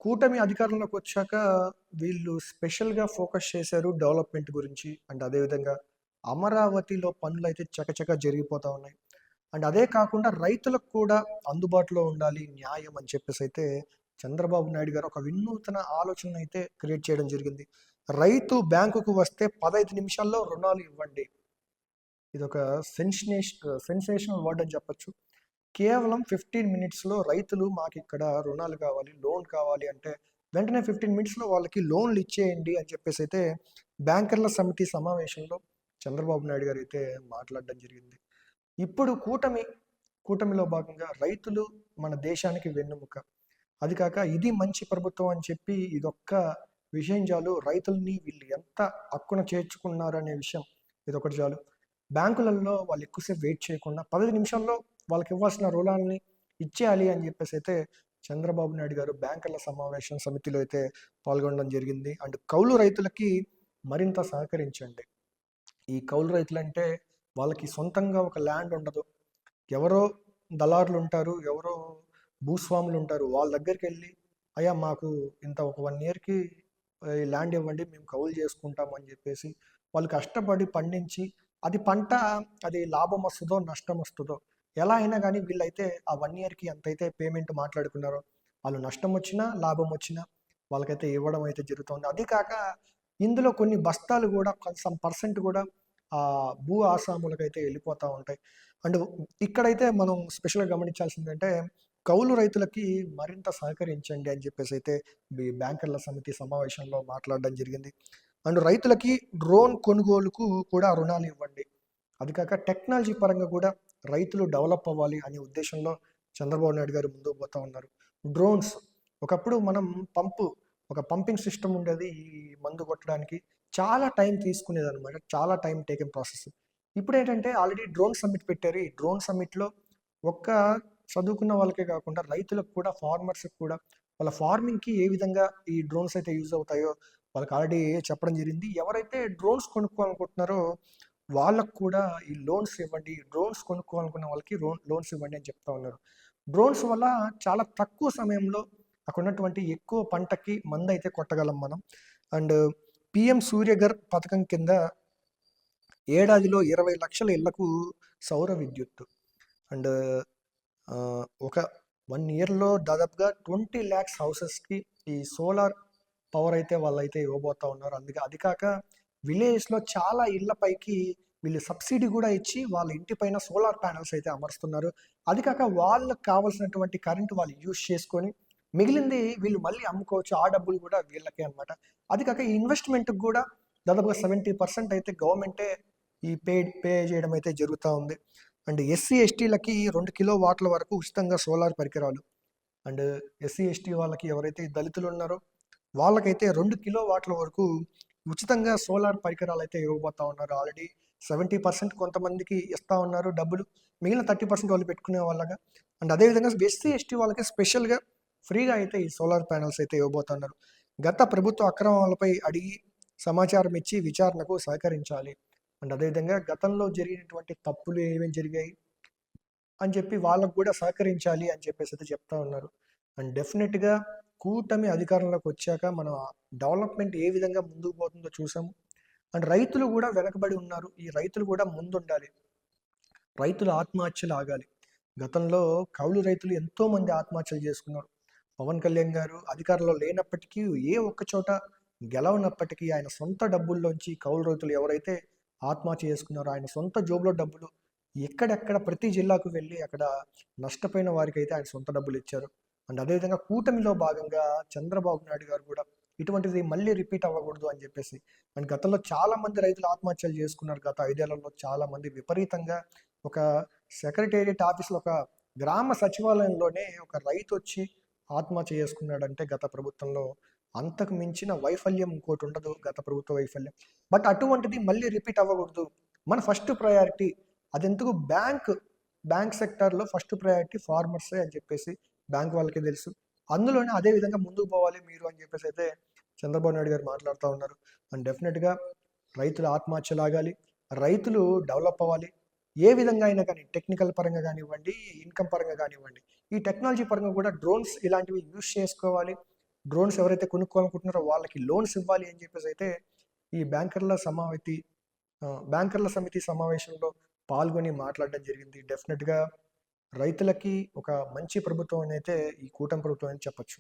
కూటమి అధికారంలోకి వచ్చాక వీళ్ళు స్పెషల్‌గా ఫోకస్ చేశారు డెవలప్‌మెంట్ గురించి. అండ్ అదేవిధంగా అమరావతిలో పనులైతే చకచకా జరిగిపోతా ఉన్నాయి. అండ్ అదే కాకుండా రైతులకు కూడా అందుబాటులో ఉండాలి న్యాయం అని చెప్పేసైతే చంద్రబాబు నాయుడు గారు ఒక వినూత్న ఆలోచననైతే క్రియేట్ చేయడం జరిగింది. రైతు బ్యాంకుకు వస్తే 15 నిమిషాల్లో రుణాలు ఇవ్వండి. ఇదొక సెన్సేషనల్ వర్డ్ అని చెప్పొచ్చు. కేవలం 15 మినిట్స్‌లో రైతులు మాకిక్కడ రుణాలు కావాలి, లోన్ కావాలి అంటే వెంటనే 15 మినిట్స్‌లో వాళ్ళకి లోన్‌లు ఇచ్చేయండి అని చెప్పేసైతే బ్యాంకర్ల సమితి సమావేశంలో చంద్రబాబు నాయుడు గారైతే మాట్లాడడం జరిగింది. ఇప్పుడు కూటమిలో భాగంగా రైతులు మన దేశానికి వెన్నెముక. అది కాక ఇది మంచి ప్రభుత్వం అని చెప్పి ఇదొక్క విషయం చాలు రైతుల్ని వీళ్ళు ఎంత హక్కున చేర్చుకున్నారనే విషయం ఇదొకటి చాలు. బ్యాంకులలో వాళ్ళు ఎక్కువసేపు వెయిట్ చేయకుండా 15 నిమిషాల్లో వాళ్ళకి ఇవ్వాల్సిన రుణాలని ఇచ్చేయాలి అని చెప్పేసి అయితే చంద్రబాబు నాయుడు గారు బ్యాంకర్ల సమావేశం సమితిలో అయితే పాల్గొనడం జరిగింది. అండ్ కౌలు రైతులకి మరింత సహకరించండి. ఈ కౌలు రైతులంటే వాళ్ళకి సొంతంగా ఒక ల్యాండ్ ఉండదు. ఎవరో దళారులు ఉంటారు, ఎవరో భూస్వాములు ఉంటారు. వాళ్ళ దగ్గరికి వెళ్ళి అయ్యా మాకు ఇంత ఒక 1 ఇయర్‌కి ఈ ల్యాండ్ ఇవ్వండి మేము కౌలు చేసుకుంటాం అని చెప్పేసి వాళ్ళు కష్టపడి పండించి అది పంట అది లాభం వస్తుందో నష్టం వస్తుందో ఎలా అయినా కానీ వీళ్ళైతే ఆ 1 ఇయర్‌కి ఎంతైతే పేమెంట్ మాట్లాడుకున్నారో వాళ్ళు నష్టం వచ్చినా లాభం వచ్చినా వాళ్ళకైతే ఇవ్వడం అయితే జరుగుతుంది. అది కాక ఇందులో కొన్ని బస్తాలు కూడా సమ్ పర్సెంట్ కూడా ఆ భూ ఆసాములకైతే వెళ్ళిపోతూ ఉంటాయి. అండ్ ఇక్కడైతే మనం స్పెషల్‌గా గమనించాల్సిందంటే కౌలు రైతులకి మరింత సహకరించండి అని చెప్పేసి అయితే ఈ బ్యాంకర్ల సమితి సమావేశంలో మాట్లాడడం జరిగింది. అండ్ రైతులకి డ్రోన్ కొనుగోలుకు కూడా రుణాలు ఇవ్వండి. అది కాక టెక్నాలజీ పరంగా కూడా రైతులు డెవలప్ అవ్వాలి అనే ఉద్దేశంలో చంద్రబాబు నాయుడు గారు ముందుకు పోతా ఉన్నారు. డ్రోన్స్ ఒకప్పుడు మనం ఒక పంపింగ్ సిస్టమ్ ఉండేది ఈ మందు కొట్టడానికి. చాలా టైం తీసుకునేదనమాట. చాలా టైం టేకెన్ ప్రాసెస్. ఇప్పుడేంటంటే ఆల్రెడీ డ్రోన్ సమ్మిట్ పెట్టారు. ఈ డ్రోన్ సమ్మిట్‌లో ఒక్క చదువుకున్న వాళ్ళకే కాకుండా రైతులకు కూడా, ఫార్మర్స్‌కి కూడా వాళ్ళ ఫార్మింగ్‌కి ఏ విధంగా ఈ డ్రోన్స్ అయితే యూజ్ అవుతాయో వాళ్ళకి ఆల్రెడీ చెప్పడం జరిగింది. ఎవరైతే డ్రోన్స్ కొనుక్కోవాలనుకుంటున్నారో వాళ్ళకు కూడా ఈ లోన్స్ ఇవ్వండి. డ్రోన్స్ కొనుక్కోవాలనుకున్న వాళ్ళకి లోన్స్ ఇవ్వండి అని చెప్తా ఉన్నారు. డ్రోన్స్ వల్ల చాలా తక్కువ సమయంలో అక్కడున్నటువంటి ఎక్కువ పంటకి మందైతే కొట్టగలం మనం. అండ్ పీఎం సూర్యఘర్ పథకం కింద ఏడాదిలో 20 లక్షల ఇళ్లకు సౌర విద్యుత్తు. అండ్ ఒక 1 ఇయర్‌లో దాదాపుగా 20 లాక్స్ హౌసెస్‌కి ఈ సోలార్ పవర్ అయితే వాళ్ళైతే ఇవ్వబోతా ఉన్నారు. అందుకే అది కాక విలేజ్‌లో చాలా ఇళ్ల పైకి వీళ్ళు సబ్సిడీ కూడా ఇచ్చి వాళ్ళ ఇంటి పైన సోలార్ ప్యానెల్స్ అయితే అమరుస్తున్నారు. అది కాక వాళ్ళకి కావాల్సినటువంటి కరెంట్ వాళ్ళు యూజ్ చేసుకొని మిగిలింది వీళ్ళు మళ్ళీ అమ్ముకోవచ్చు. ఆ డబ్బులు కూడా వీళ్ళకే అన్నమాట. అది కాక ఈ ఇన్వెస్ట్‌మెంట్‌కి కూడా దాదాపుగా 70% అయితే గవర్నమెంటే ఈ పే చేయడం అయితే జరుగుతా ఉంది. అండ్ ఎస్సీ, ఎస్టీలకి 2 కిలో వాట్ల వరకు ఉచితంగా సోలార్ పరికరాలు. అండ్ ఎస్సీ, ఎస్టీ వాళ్ళకి ఎవరైతే దళితులు ఉన్నారో వాళ్ళకైతే 2 కిలో వాట్ల వరకు ఉచితంగా సోలార్ పరికరాలు అయితే ఇవ్వబోతా ఉన్నారు. ఆల్రెడీ 70% కొంతమందికి ఇస్తా ఉన్నారు డబ్బులు. మిగిలిన 30% వాళ్ళు పెట్టుకునే వాళ్ళగా. అండ్ అదేవిధంగా ఎస్సీ, ఎస్టీ వాళ్ళకి స్పెషల్‌గా ఫ్రీగా అయితే ఈ సోలార్ ప్యానెల్స్ అయితే ఇవ్వబోతున్నారు. గత ప్రభుత్వ అక్రమాలపై అడిగి సమాచారం ఇచ్చి విచారణకు సహకరించాలి. అండ్ అదేవిధంగా గతంలో జరిగినటువంటి తప్పులు ఏమేమి జరిగాయి అని చెప్పి వాళ్ళకు కూడా సహకరించాలి అని చెప్పేసి అయితే చెప్తా ఉన్నారు. అండ్ డెఫినెట్‌గా కూటమి అధికారంలోకి వచ్చాక మన డెవలప్‌మెంట్ ఏ విధంగా ముందుకు పోతుందో చూసాము. అండ్ రైతులు కూడా వెనకబడి ఉన్నారు. ఈ రైతులు కూడా ముందుండాలి. రైతుల ఆత్మహత్యలు ఆగాలి. గతంలో కౌలు రైతులు ఎంతోమంది ఆత్మహత్యలు చేసుకున్నారు. పవన్ కళ్యాణ్ గారు అధికారంలో లేనప్పటికీ ఏ ఒక్క చోట గెలవనప్పటికీ ఆయన సొంత డబ్బుల్లోంచి కౌలు రైతులు ఎవరైతే ఆత్మహత్య చేసుకున్నారో ఆయన సొంత జోబులో డబ్బులు ఎక్కడెక్కడ ప్రతి జిల్లాకు వెళ్ళి అక్కడ నష్టపోయిన వారికి అయితే ఆయన సొంత డబ్బులు ఇచ్చారు. అండ్ అదేవిధంగా కూటమిలో భాగంగా చంద్రబాబు నాయుడు గారు కూడా ఇటువంటిది మళ్ళీ రిపీట్ అవ్వకూడదు అని చెప్పేసి అండ్ గతంలో చాలా మంది రైతులు ఆత్మహత్యలు చేసుకున్నారు. గత 5 ఏళ్లలో చాలా మంది విపరీతంగా ఒక సెక్రటేరియట్ ఆఫీస్లో ఒక గ్రామ సచివాలయంలోనే ఒక రైతు వచ్చి ఆత్మహత్య చేసుకున్నాడంటే గత ప్రభుత్వంలో అంతకు మించిన వైఫల్యం ఇంకోటి ఉండదు గత ప్రభుత్వ వైఫల్యం. బట్ అటువంటిది మళ్ళీ రిపీట్ అవ్వకూడదు. మన ఫస్ట్ ప్రయారిటీ అదెందుకు బ్యాంక్ సెక్టార్లో ఫస్ట్ ప్రయారిటీ ఫార్మర్సే అని చెప్పేసి బ్యాంక్ వాళ్ళకి తెలుసు. అందులోనే అదే విధంగా ముందుకు పోవాలి మీరు అని చెప్పేసి అయితే చంద్రబాబు నాయుడు గారు మాట్లాడుతూ ఉన్నారు. అండ్ డెఫినెట్గా రైతుల ఆత్మహత్యలు ఆగాలి, రైతులు డెవలప్ అవ్వాలి. ఏ విధంగా అయినా కానీ టెక్నికల్ పరంగా కానివ్వండి, ఇన్కమ్ పరంగా కానివ్వండి, ఈ టెక్నాలజీ పరంగా కూడా డ్రోన్స్ ఇలాంటివి యూజ్ చేసుకోవాలి. డ్రోన్స్ ఎవరైతే కొనుక్కోవాలనుకుంటున్నారో వాళ్ళకి లోన్స్ ఇవ్వాలి అని చెప్పేసి అయితే ఈ బ్యాంకర్ల సమితి సమావేశంలో పాల్గొని మాట్లాడడం జరిగింది. డెఫినెట్గా రైతులకి ఒక మంచి ప్రభుత్వం అని అయితే ఈ కూటమి ప్రభుత్వం అని చెప్పొచ్చు.